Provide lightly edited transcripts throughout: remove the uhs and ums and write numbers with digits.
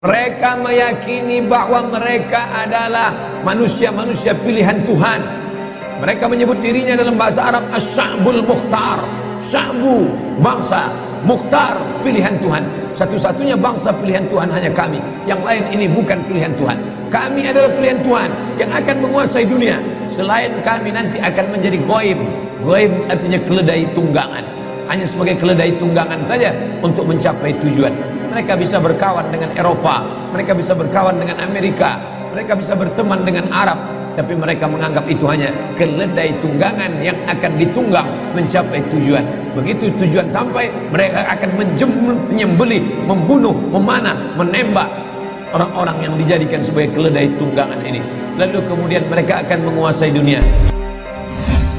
Mereka meyakini bahwa mereka adalah manusia-manusia pilihan Tuhan. Mereka menyebut dirinya dalam bahasa Arab Asy-Sya'bul Mukhtar. Sya'bu, bangsa, Mukhtar, pilihan Tuhan. Satu-satunya bangsa pilihan Tuhan hanya kami. Yang lain ini bukan pilihan Tuhan. Kami adalah pilihan Tuhan yang akan menguasai dunia. Selain kami nanti akan menjadi ghaib. Ghaib artinya keledai tunggangan. Hanya sebagai keledai tunggangan saja untuk mencapai tujuan. Mereka bisa berkawan dengan Eropa, mereka bisa berkawan dengan Amerika, mereka bisa berteman dengan Arab, tapi mereka menganggap itu hanya keledai tunggangan yang akan ditunggang mencapai tujuan. Begitu tujuan sampai, mereka akan menyembelih, membunuh, memanah, menembak orang-orang yang dijadikan sebagai keledai tunggangan ini. Lalu kemudian mereka akan menguasai dunia.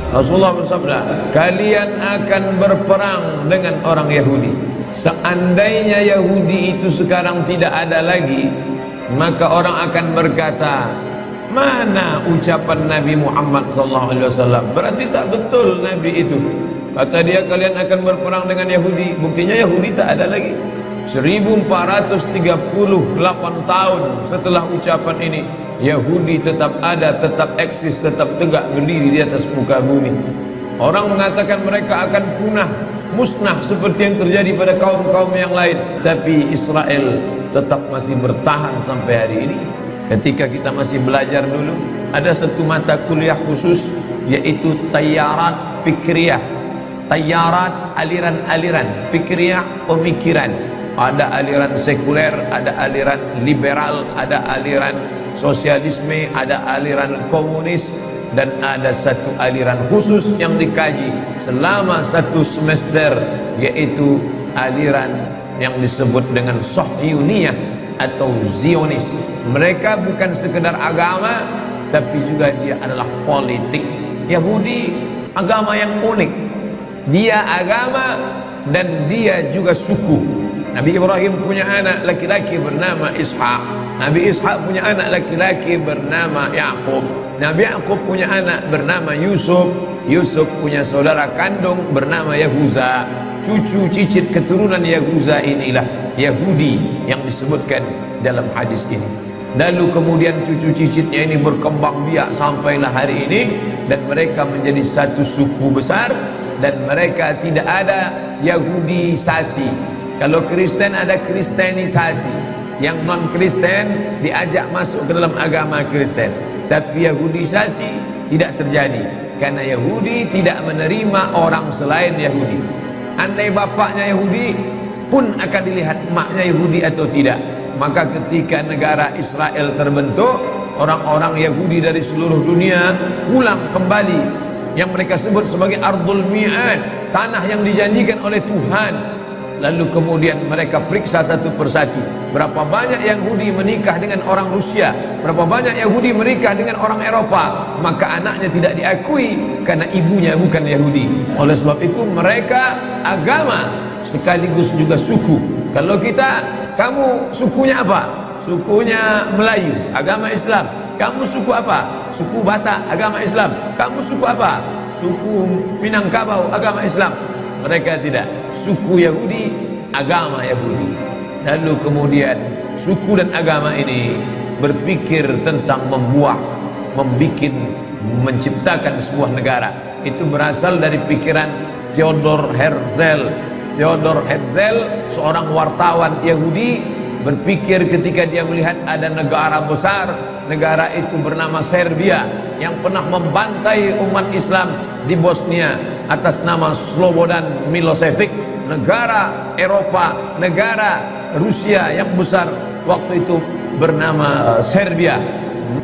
Rasulullah bersabda, kalian akan berperang dengan orang Yahudi. Seandainya Yahudi itu sekarang tidak ada lagi, maka orang akan berkata, mana ucapan Nabi Muhammad SAW? Berarti tak betul Nabi itu. Kata dia, kalian akan berperang dengan Yahudi. Buktinya Yahudi tak ada lagi. 1438 tahun setelah ucapan ini, Yahudi tetap ada, tetap eksis, tetap tegak berdiri di atas muka bumi. Orang mengatakan mereka akan punah, musnah seperti yang terjadi pada kaum-kaum yang lain, tapi Israel tetap masih bertahan sampai hari ini. Ketika kita masih belajar dulu, ada satu mata kuliah khusus, yaitu Tayyarat Fikriyah. Tayyarat, aliran-aliran, Fikriyah, pemikiran. Ada aliran sekuler, ada aliran liberal, ada aliran sosialisme, ada aliran komunis, dan ada satu aliran khusus yang dikaji selama satu semester, yaitu aliran yang disebut dengan Sahyuniyah atau Zionis. Mereka bukan sekedar agama, tapi juga dia adalah politik. Yahudi agama yang unik, dia agama dan dia juga suku. Nabi Ibrahim punya anak laki-laki bernama Ishak. Nabi Ishak punya anak laki-laki bernama Yaqub. Nabi Yaqub punya anak bernama Yusuf. Yusuf punya saudara kandung bernama Yahuza. Cucu cicit keturunan Yahuza inilah Yahudi yang disebutkan dalam hadis ini. Lalu kemudian cucu cicitnya ini berkembang biak sampailah hari ini, dan mereka menjadi satu suku besar, dan mereka tidak ada Yahudisasi. Kalau Kristen ada Kristenisasi, yang non Kristen diajak masuk ke dalam agama Kristen. Tapi Yahudisasi tidak terjadi, karena Yahudi tidak menerima orang selain Yahudi. Andai bapaknya Yahudi pun akan dilihat maknya Yahudi atau tidak. Maka ketika negara Israel terbentuk, orang-orang Yahudi dari seluruh dunia pulang kembali, yang mereka sebut sebagai Ardul Mi'ad, tanah yang dijanjikan oleh Tuhan. Lalu kemudian mereka periksa satu persatu, berapa banyak Yahudi menikah dengan orang Rusia, berapa banyak Yahudi menikah dengan orang Eropa. Maka anaknya tidak diakui karena ibunya bukan Yahudi. Oleh sebab itu mereka agama sekaligus juga suku. Kalau kita, kamu sukunya apa? Sukunya Melayu, agama Islam. Kamu suku apa? Suku Batak, agama Islam. Kamu suku apa? Suku Minangkabau, agama Islam. Mereka tidak. Suku Yahudi, agama Yahudi. Lalu kemudian suku dan agama ini berpikir tentang membuat, menciptakan sebuah negara. Itu berasal dari pikiran Theodor Herzl. Theodor Herzl, seorang wartawan Yahudi, berpikir ketika dia melihat ada negara besar, negara itu bernama Serbia, yang pernah membantai umat Islam di Bosnia atas nama Slobodan Milosevic. Negara Eropa, negara Rusia yang besar waktu itu bernama Serbia.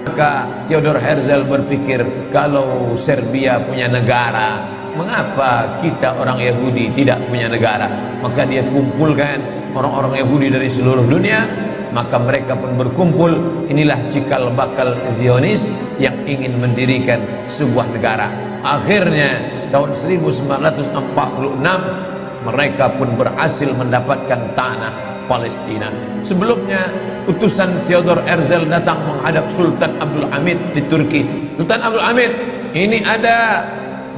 Maka Theodor Herzl berpikir, kalau Serbia punya negara, mengapa kita orang Yahudi tidak punya negara? Maka dia kumpulkan orang-orang Yahudi dari seluruh dunia, maka mereka pun berkumpul. Inilah cikal bakal Zionis yang ingin mendirikan sebuah negara. Akhirnya tahun 1946 mereka pun berhasil mendapatkan tanah Palestina. Sebelumnya utusan Theodor Herzl datang menghadap Sultan Abdul Hamid di Turki. Sultan Abdul Hamid, ini ada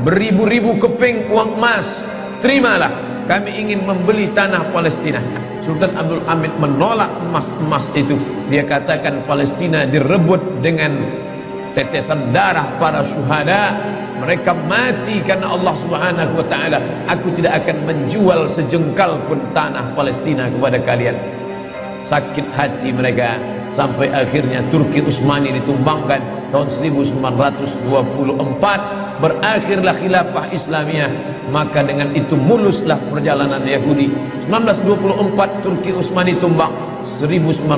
beribu-ribu keping uang emas, terimalah, kami ingin membeli tanah Palestina. Sultan Abdul Hamid menolak emas-emas itu. Dia katakan Palestina direbut dengan tetesan darah para syuhada. Mereka mati karena Allah Subhanahu wa taala. Aku tidak akan menjual sejengkal pun tanah Palestina kepada kalian. Sakit hati mereka sampai akhirnya Turki Utsmani ditumbangkan tahun 1924. Berakhirlah khilafah Islamiyah. Maka dengan itu muluslah perjalanan Yahudi. 1924 Turki Utsmani tumbang. 1946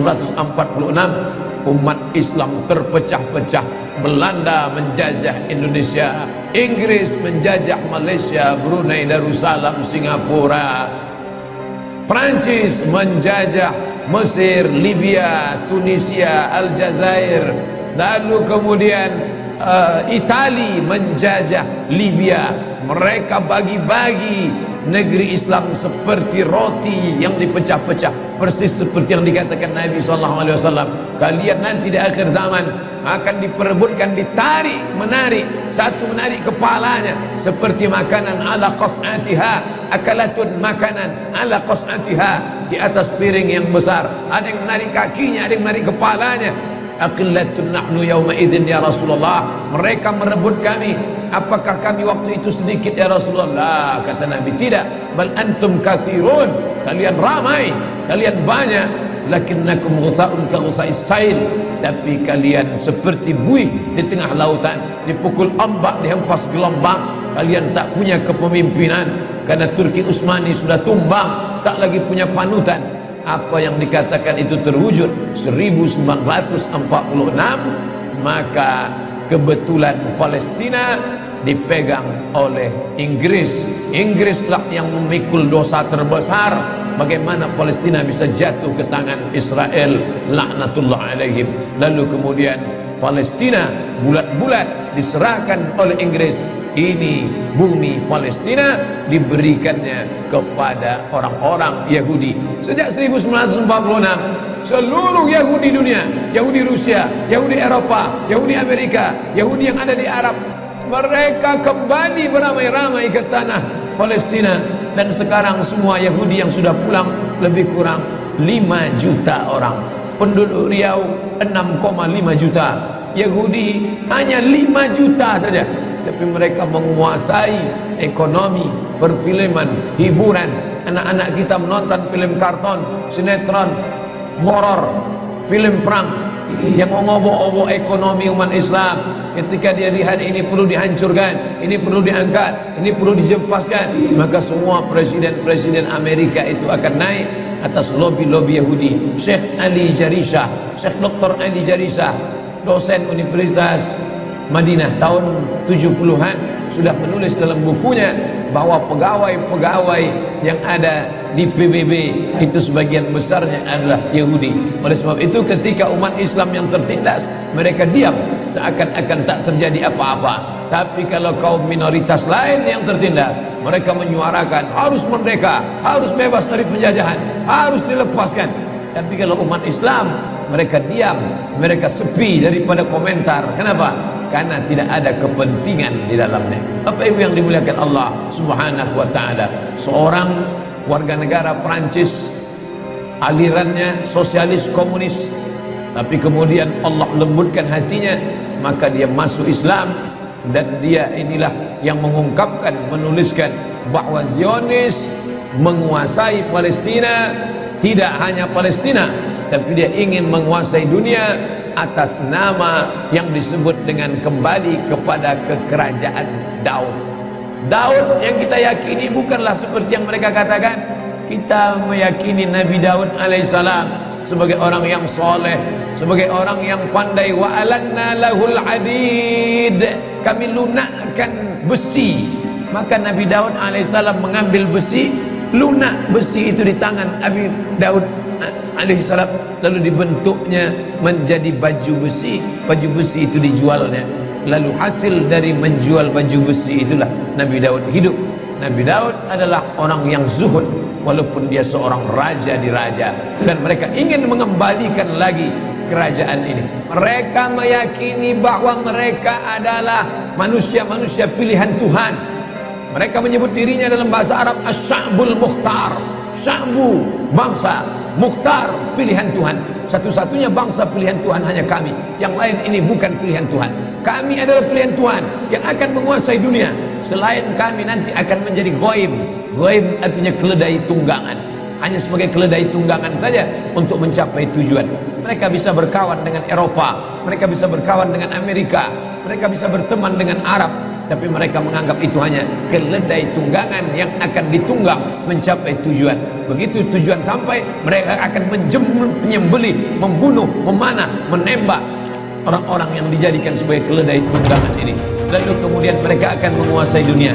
umat Islam terpecah-pecah. Belanda menjajah Indonesia, Inggris menjajah Malaysia, Brunei Darussalam, Singapura, Prancis menjajah Mesir, Libya, Tunisia, Aljazair, lalu kemudian Itali menjajah Libya. Mereka bagi-bagi negeri Islam seperti roti yang dipecah-pecah, persis seperti yang dikatakan Nabi SAW. Kalian nanti di akhir zaman akan diperebutkan, ditarik, menarik, satu menarik kepalanya seperti makanan ala qas'atiha, akalatun makanan ala qas'atiha, di atas piring yang besar. Ada yang menarik kakinya, ada yang menarik kepalanya. Aqillatun nahnu yawma idzin ya Rasulullah. Mereka merebut kami. Apakah kami waktu itu sedikit ya Rasulullah? Kata Nabi, tidak. Bal antum katsirun. Kalian ramai, kalian banyak. Lakinnakum ghusaun ka ghusais sail. Tapi kalian seperti buih di tengah lautan, dipukul ombak, dihempas gelombang. Kalian tak punya kepemimpinan karena Turki Utsmani sudah tumbang, tak lagi punya panutan. Apa yang dikatakan itu terwujud 1946. Maka kebetulan Palestina dipegang oleh Inggris. Inggrislah yang memikul dosa terbesar. Bagaimana Palestina bisa jatuh ke tangan Israel, laknatullah alaihim. Lalu kemudian Palestina bulat-bulat diserahkan oleh Inggris. Ini bumi Palestina diberikannya kepada orang-orang Yahudi. Sejak 1946 seluruh Yahudi dunia, Yahudi Rusia, Yahudi Eropa, Yahudi Amerika, Yahudi yang ada di Arab, mereka kembali beramai-ramai ke tanah Palestina. Dan sekarang semua Yahudi yang sudah pulang lebih kurang 5 juta orang. Penduduk Riau 6,5 juta. Yahudi hanya 5 juta saja. Tapi mereka menguasai ekonomi, perfilman, hiburan. Anak-anak kita menonton film karton, sinetron, horor, film perang yang mengobok-obok ekonomi umat Islam. Ketika dia lihat ini perlu dihancurkan, ini perlu diangkat, ini perlu dijempaskan, maka semua presiden-presiden Amerika itu akan naik atas lobby-lobby Yahudi. Syekh Ali Jarisah, Syekh Dr. Ali Jarisah, dosen Universitas Madinah tahun 70-an sudah menulis dalam bukunya bahwa pegawai-pegawai yang ada di PBB itu sebagian besarnya adalah Yahudi. Oleh sebab itu ketika umat Islam yang tertindas, mereka diam seakan-akan tak terjadi apa-apa. Tapi kalau kaum minoritas lain yang tertindas, mereka menyuarakan harus merdeka, harus bebas dari penjajahan, harus dilepaskan. Tapi kalau umat Islam, mereka diam, mereka sepi daripada komentar. Kenapa? Karena tidak ada kepentingan di dalamnya. Bapak Ibu yang dimuliakan Allah Subhanahu wa taala, seorang warga negara Perancis, alirannya sosialis komunis, tapi kemudian Allah lembutkan hatinya, maka dia masuk Islam. Dan dia inilah yang mengungkapkan, menuliskan bahwa Zionis menguasai Palestina. Tidak hanya Palestina, tapi dia ingin menguasai dunia atas nama yang disebut dengan kembali kepada kekerajaan Daud. Daud yang kita yakini bukanlah seperti yang mereka katakan. Kita meyakini Nabi Daud alaihissalam sebagai orang yang soleh, sebagai orang yang pandai. Wa alanna lahul hadid, kami lunakkan besi. Maka Nabi Daud alaihissalam mengambil besi, lunak besi itu di tangan Nabi Daud alaihissalam, lalu dibentuknya menjadi baju besi. Baju besi itu dijualnya, lalu hasil dari menjual baju besi itulah Nabi Daud hidup. Nabi Daud adalah orang yang zuhud, walaupun dia seorang raja di raja. Dan mereka ingin mengembalikan lagi kerajaan ini. Mereka meyakini bahwa mereka adalah manusia-manusia pilihan Tuhan. Mereka menyebut dirinya dalam bahasa Arab As-Sya'bul Mukhtar, Sya'bu, bangsa mukhtar, pilihan Tuhan. Satu-satunya bangsa pilihan Tuhan hanya kami. Yang lain ini bukan pilihan Tuhan. Kami adalah pilihan Tuhan yang akan menguasai dunia. Selain kami nanti akan menjadi goib. Goib artinya keledai tunggangan, hanya sebagai keledai tunggangan saja untuk mencapai tujuan. Mereka bisa berkawan dengan Eropa, mereka bisa berkawan dengan Amerika, mereka bisa berteman dengan Arab, tapi mereka menganggap itu hanya keledai tunggangan yang akan ditunggang mencapai tujuan. Begitu tujuan sampai, mereka akan menyembelih, membunuh, memanah, menembak orang-orang yang dijadikan sebagai keledai tunggangan ini. Lalu kemudian mereka akan menguasai dunia.